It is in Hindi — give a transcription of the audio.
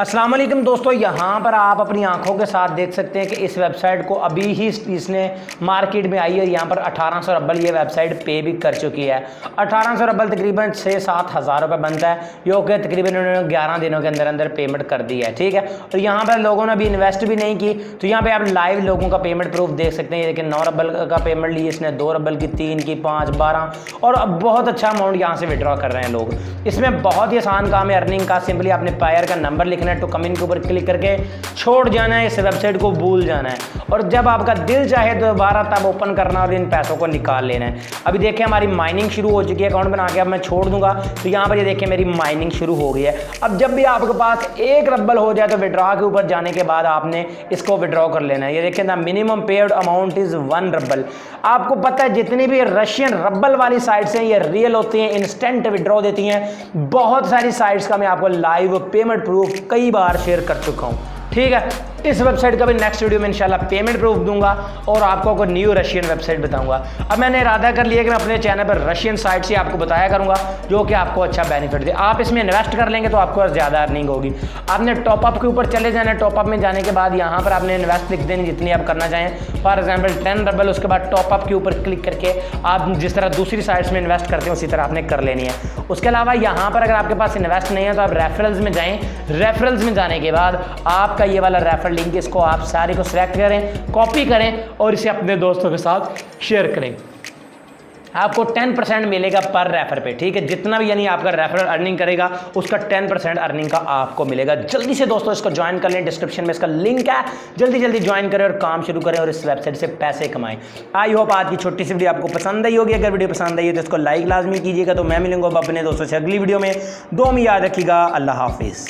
अस्सलाम वालेकुम दोस्तों, यहाँ पर आप अपनी आंखों के साथ देख सकते हैं कि इस वेबसाइट को अभी ही इसने मार्केट में आई है। यहाँ पर 1800 रब्बल ये वेबसाइट पे भी कर चुकी है। 1800 रब्बल तकरीबन 6-7 हज़ार रुपये बनता है, जो कि तकरीबन उन्होंने 11 दिनों के अंदर अंदर पेमेंट कर दी है। ठीक है, और यहाँ पर लोगों ने अभी इन्वेस्ट भी नहीं की, तो यहाँ पर आप लाइव लोगों का पेमेंट प्रूफ देख सकते हैं। लेकिन 9 रब्बल का पेमेंट ली इसने, 2 रब्बल की, 3 की, 5, 12 और अब बहुत अच्छा अमाउंट यहाँ से विड्रॉ कर रहे हैं लोग। इसमें बहुत ही आसान काम है अर्निंग का। सिंपली अपने पायर का नंबर लिखना है, टू कम इन के ऊपर क्लिक करके छोड़ जाना है, इस वेबसाइट को भूल जाना है और जब आपका दिल चाहे तो दोबारा तब ओपन करना और इन पैसों को निकाल लेना है। अभी देखिए हमारी माइनिंग शुरू हो चुकी है। अकाउंट बना के अब मैं छोड़ दूंगा तो यहाँ पर ये देखिए मेरी माइनिंग शुरू हो गई है। अब जब भी आपके पास 1 रब्बल हो जाए तो विड्रॉ के ऊपर जाने के बाद आपने इसको विड्रॉ कर लेना है। ये देखिए ना, minimum paid amount is 1 rubble. आपको पता है जितनी भी रशियन रब्बल वाली साइट्स हैं ये रियल होती हैं, इंस्टेंट विड्रॉ देती हैं। बहुत सारी साइट्स का मैं आपको लाइव पेमेंट प्रूफ कई बार शेयर कर चुका हूं। ठीक है, इस वेबसाइट का भी नेक्स्ट वीडियो में इंशाल्लाह पेमेंट प्रूफ दूंगा और आपको कोई न्यू रशियन वेबसाइट बताऊंगा। अब मैंने इरादा कर लिया कि मैं अपने चैनल पर रशियन साइट से आपको बताया करूंगा जो कि आपको अच्छा बेनिफिट दे। आप इसमें इन्वेस्ट कर लेंगे तो आपको ज़्यादा अर्निंग होगी। आपने टॉपअप के ऊपर चले जाना है। टॉपअप में जाने के बाद यहाँ पर आपने इन्वेस्ट लिख देनी जितनी आप करना चाहें। फॉर एग्जाम्पल 10 रब्बल, उसके बाद टॉपअप के ऊपर क्लिक करके आप जिस तरह दूसरी साइट्स में इन्वेस्ट करते हैं उसी तरह आपने कर लेनी है। उसके अलावा यहाँ पर अगर आपके पास इन्वेस्ट नहीं है तो आप रेफरल्स में जाएँ। रेफरल्स में जाने के बाद आपका ये वाला रेफरल लिंक, इसको आप सारे को सिलेक्ट करें, कॉपी करें और इसे अपने दोस्तों के साथ शेयर करें। आपको 10% मिलेगा पर रेफर पे। ठीक है, जितना भी यानी आपका रेफरल अर्निंग करेगा उसका 10% अर्निंग का आपको मिलेगा। जल्दी से दोस्तों इसको ज्वाइन कर लें, डिस्क्रिप्शन में इसका लिंक है। जल्दी जल्दी ज्वाइन करें और काम शुरू करें और इस वेबसाइट से पैसे कमाएं। आई होप आज की छोटी सी वीडियो आपको पसंद आई होगी। अगर वीडियो पसंद आई है तो इसको लाइक लाजमी कीजिएगा। तो मैं मिलूंगा अपने दोस्तों से अगली वीडियो में। दुआ में याद रखिएगा। अल्लाह हाफिज़।